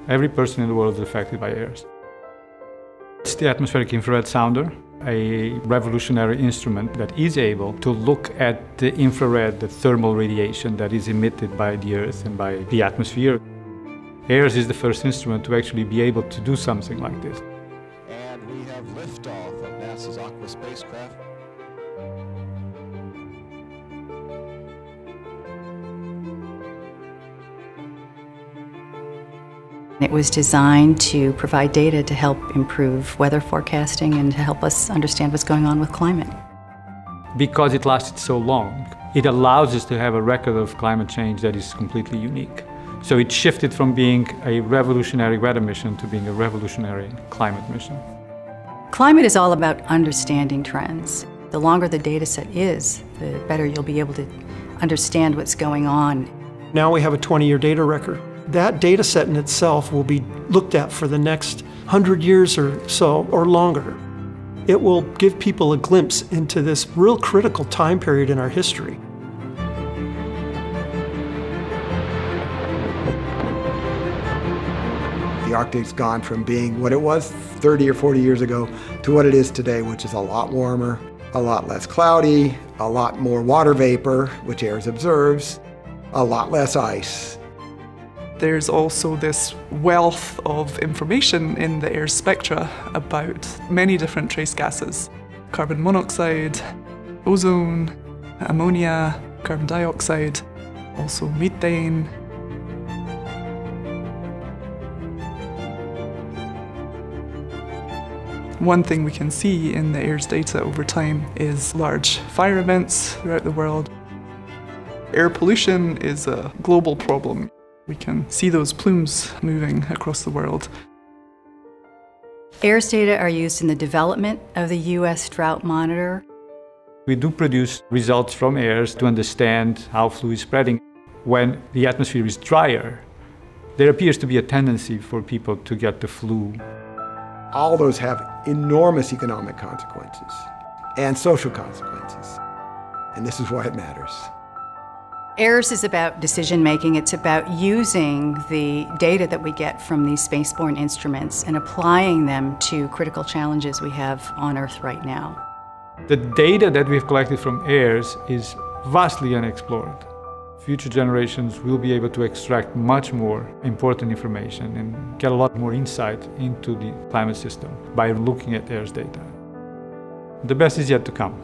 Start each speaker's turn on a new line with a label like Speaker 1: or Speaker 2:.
Speaker 1: Every person in the world is affected by AIRS. It's the atmospheric infrared sounder, a revolutionary instrument that is able to look at the infrared, the thermal radiation that is emitted by the Earth and by the atmosphere. AIRS is the first instrument to actually be able to do something like this.
Speaker 2: And we have liftoff of NASA's Aqua spacecraft.
Speaker 3: It was designed to provide data to help improve weather forecasting and to help us understand what's going on with climate.
Speaker 1: Because it lasted so long, it allows us to have a record of climate change that is completely unique. So it shifted from being a revolutionary weather mission to being a revolutionary climate mission.
Speaker 3: Climate is all about understanding trends. The longer the data set is, the better you'll be able to understand what's going on.
Speaker 4: Now we have a 20-year data record. That data set in itself will be looked at for the next 100 years or so, or longer. It will give people a glimpse into this real critical time period in our history.
Speaker 5: The Arctic's gone from being what it was 30 or 40 years ago to what it is today, which is a lot warmer, a lot less cloudy, a lot more water vapor, which AIRS observes, a lot less ice.
Speaker 6: There's also this wealth of information in the AIRS spectra about many different trace gases. Carbon monoxide, ozone, ammonia, carbon dioxide, also methane. One thing we can see in the AIRS data over time is large fire events throughout the world. Air pollution is a global problem. We can see those plumes moving across the world.
Speaker 3: AIRS data are used in the development of the U.S. Drought Monitor.
Speaker 1: We do produce results from AIRS to understand how flu is spreading. When the atmosphere is drier, there appears to be a tendency for people to get the flu.
Speaker 5: All those have enormous economic consequences and social consequences. And this is why it matters.
Speaker 3: AIRS is about decision-making. It's about using the data that we get from these spaceborne instruments and applying them to critical challenges we have on Earth right now.
Speaker 1: The data that we've collected from AIRS is vastly unexplored. Future generations will be able to extract much more important information and get a lot more insight into the climate system by looking at AIRS data. The best is yet to come.